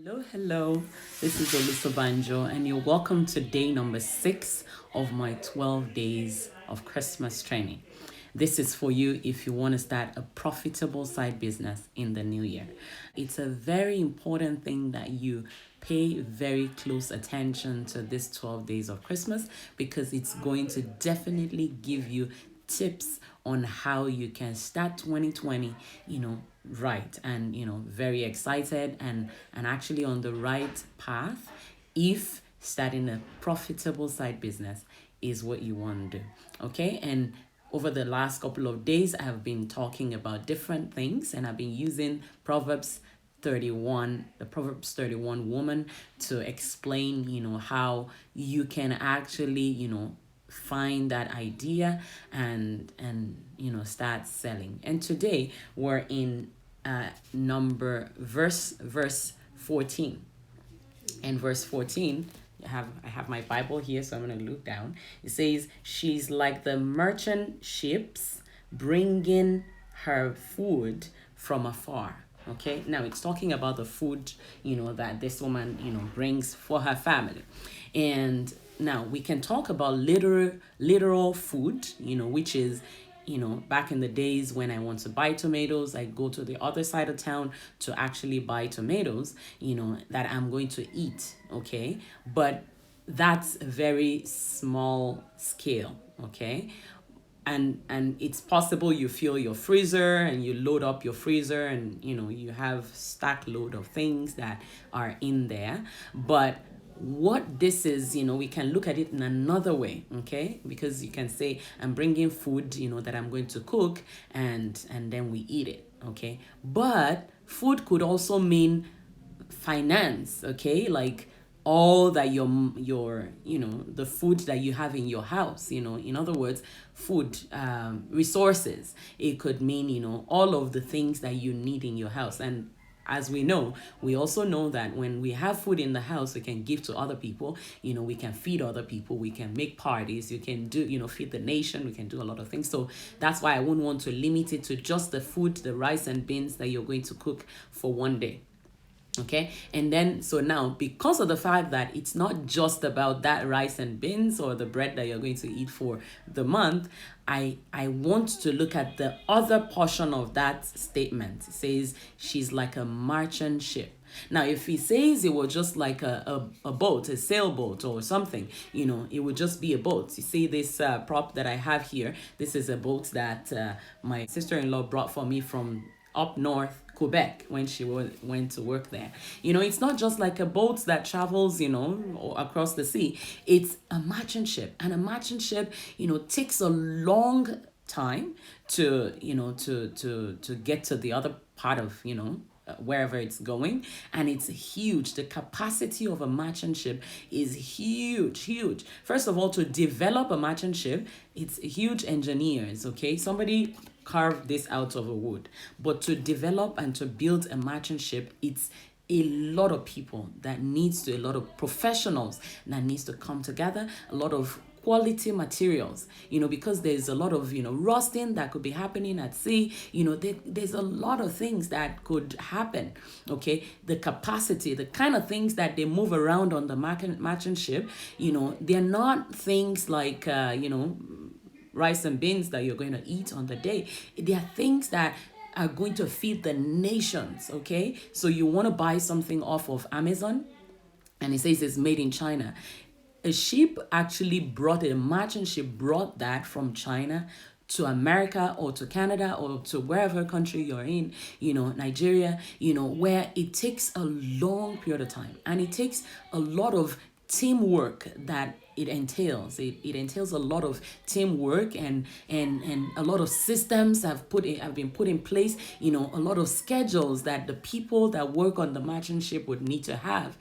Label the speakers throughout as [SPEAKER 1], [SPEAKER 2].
[SPEAKER 1] Hello. This is Olusobanjo, and you're welcome to day number 6 of my 12 days of Christmas training. This is for you if you want to start a profitable side business in the new year. It's a very important thing that you pay very close attention to this 12 days of Christmas because it's going to definitely give you tips on how you can start 2020 right, and very excited and actually on the right path if starting a profitable side business is what you want to do. Okay, and over the last couple of days I have been talking about different things, and I've been using the Proverbs 31 woman to explain how you can actually find that idea and start selling. And today we're in verse 14. And verse 14, I have my Bible here, so I'm going to look down. It says, she's like the merchant ships bringing her food from afar. Okay, now it's talking about the food that this woman brings for her family. And now we can talk about literal food, which is back in the days when I want to buy tomatoes, I go to the other side of town to actually buy tomatoes, that I'm going to eat. Okay, but that's a very small scale. Okay, and it's possible you fill your freezer and you load up your freezer, and you have stack load of things that are in there. But what this is, we can look at it in another way. Okay, because you can say I'm bringing food that I'm going to cook, and then we eat it. Okay, but food could also mean finance. Okay, like all that your the food that you have in your house, in other words, food, resources. It could mean all of the things that you need in your house. And as we also know that when we have food in the house, we can give to other people. We can feed other people, we can make parties, you can do feed the nation, we can do a lot of things. So that's why I wouldn't want to limit it to just the food, the rice and beans that you're going to cook for one day. Okay, and then so now, because of the fact that it's not just about that rice and beans or the bread that you're going to eat for the month, I want to look at the other portion of that statement. It says she's like a merchant ship. Now, if he says it was just like a boat, a sailboat or something, it would just be a boat. You see this prop that I have here. This is a boat that my sister-in-law brought for me from up north, Quebec, when she went to work there. It's not just like a boat that travels, across the sea. It's a merchant ship, and a merchant ship, takes a long time to, to get to the other part of, wherever it's going. And it's huge. The capacity of a merchant ship is huge. First of all, to develop a merchant ship, it's huge engineers. Okay, somebody carved this out of a wood, but to develop and to build a merchant ship, it's a lot of people that needs to, a lot of professionals that needs to come together, a lot of quality materials, because there's a lot of rusting that could be happening at sea. There's a lot of things that could happen. Okay, the capacity, the kind of things that they move around on the merchant ship, they're not things like rice and beans that you're going to eat on the day. They are things that are going to feed the nations. Okay, so you want to buy something off of Amazon and it says it's made in China. A merchant ship brought that from China to America or to Canada or to wherever country you're in, Nigeria, where it takes a long period of time, and it takes a lot of teamwork that it entails. It entails a lot of teamwork, and a lot of systems have been put in place. A lot of schedules that the people that work on the merchant ship would need to have.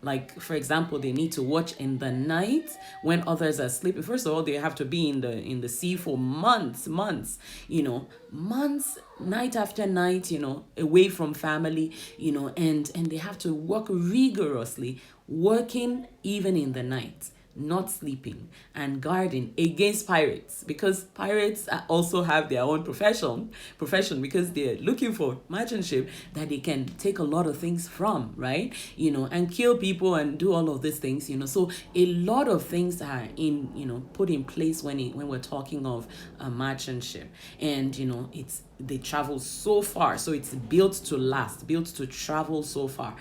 [SPEAKER 1] Like for example, they need to watch in the night when others are sleeping. First of all, they have to be in the sea for months, months, night after night, away from family, and they have to work rigorously, working even in the night. not sleeping, and guarding against pirates, because pirates also have their own profession, because they're looking for merchant ship that they can take a lot of things from, right? And kill people and do all of these things. So a lot of things are put in place when we're talking of a merchant ship. And they travel so far, so it's built to last, built to travel so far.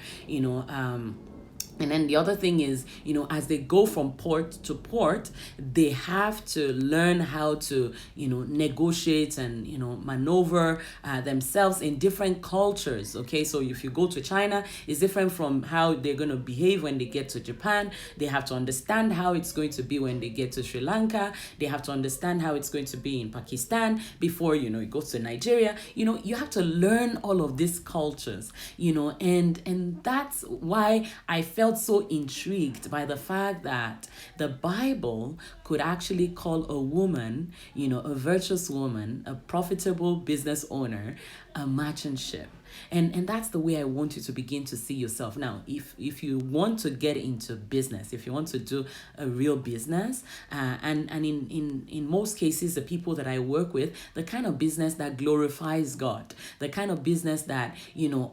[SPEAKER 1] And then the other thing is, as they go from port to port, they have to learn how to, negotiate and, maneuver themselves in different cultures. Okay, so if you go to China, it's different from how they're going to behave when they get to Japan. They have to understand how it's going to be when they get to Sri Lanka. They have to understand how it's going to be in Pakistan before, it goes to Nigeria. You have to learn all of these cultures, and that's why I felt so intrigued by the fact that the Bible could actually call a woman, a virtuous woman, a profitable business owner, a merchant ship. And that's the way I want you to begin to see yourself. Now, if you want to get into business, if you want to do a real business, and in most cases, the people that I work with, the kind of business that glorifies God, the kind of business that,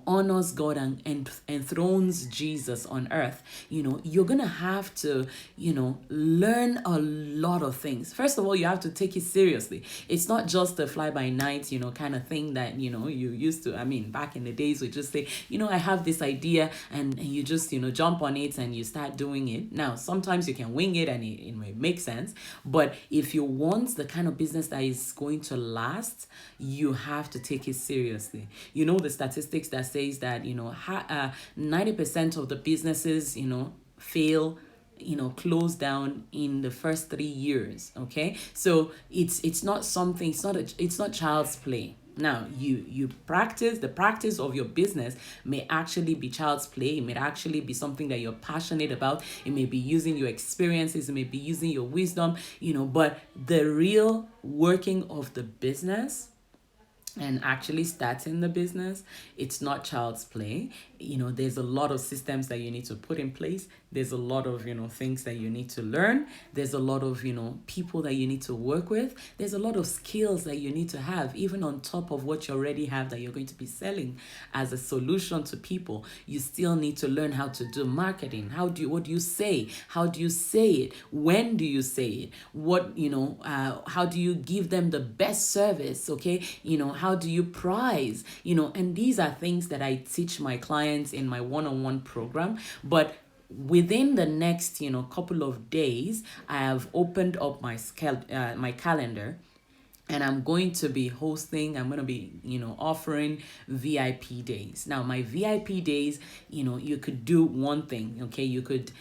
[SPEAKER 1] honors God and enthrones Jesus on earth, you're going to have to, learn a lot of things. First of all, you have to take it seriously. It's not just a fly by night, kind of thing that, you used to, back in the days, we just say, I have this idea, and you just, jump on it and you start doing it. Now, sometimes you can wing it and it may make sense, but if you want the kind of business that is going to last, you have to take it seriously. The statistics that says that, 90% of the businesses, fail, close down in the first 3 years. Okay, so it's not something, it's not child's play. Now, you practice, the practice of your business may actually be child's play. It may actually be something that you're passionate about. It may be using your experiences. It may be using your wisdom, but the real working of the business and actually starting the business, it's not child's play. There's a lot of systems that you need to put in place. There's a lot of, things that you need to learn. There's a lot of, people that you need to work with. There's a lot of skills that you need to have, even on top of what you already have that you're going to be selling as a solution to people. You still need to learn how to do marketing. What do you say? How do you say it? When do you say it? How do you give them the best service? Okay. How do you price? And these are things that I teach my clients in my one-on-one program. But within the next, couple of days, I have opened up my calendar, and I'm going to be offering VIP days. Now, my VIP days, you could do one thing, okay? You could,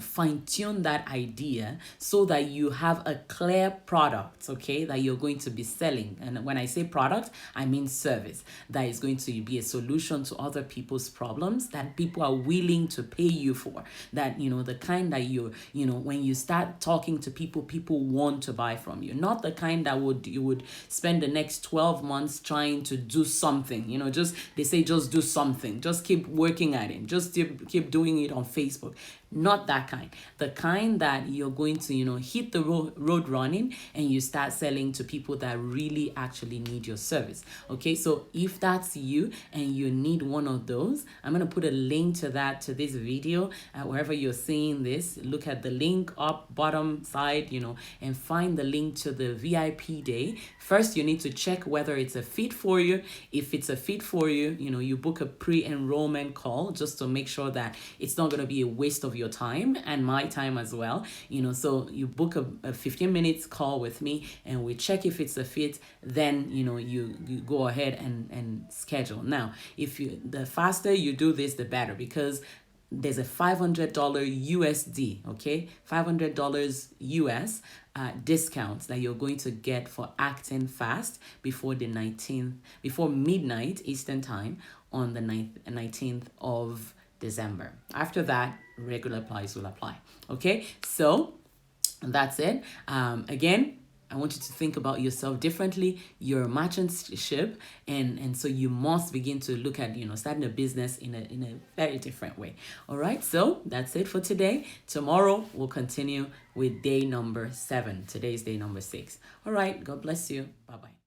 [SPEAKER 1] fine tune that idea so that you have a clear product, okay, that you're going to be selling. And when I say product, I mean service that is going to be a solution to other people's problems that people are willing to pay you for. That, the kind that when you start talking to people, people want to buy from you. Not the kind that you would spend the next 12 months trying to do something, they say just do something, just keep working at it, just keep doing it on Facebook. Not that kind. The kind that you're going to, hit the road running, and you start selling to people that really actually need your service. Okay, so if that's you and you need one of those, I'm going to put a link to this video. Wherever you're seeing this, look at the link up bottom side, and find the link to the VIP day. First, you need to check whether it's a fit for you. If it's a fit for you, you book a pre-enrollment call just to make sure that it's not going to be a waste of your time and my time as well. So you book a 15 minutes call with me, and we check if it's a fit. Then, you go ahead and schedule. Now, the faster you do this, the better, because there's a $500 USD, okay? $500 US discounts that you're going to get for acting fast before midnight Eastern time on the 19th of December. After that, regular price will apply. Okay, so that's it. Again, I want you to think about yourself differently. You're a merchant ship, and so you must begin to look at, starting a business in a very different way. All right, so that's it for today. Tomorrow we'll continue with day number 7. Today is day number 6. All right, God bless you. Bye bye.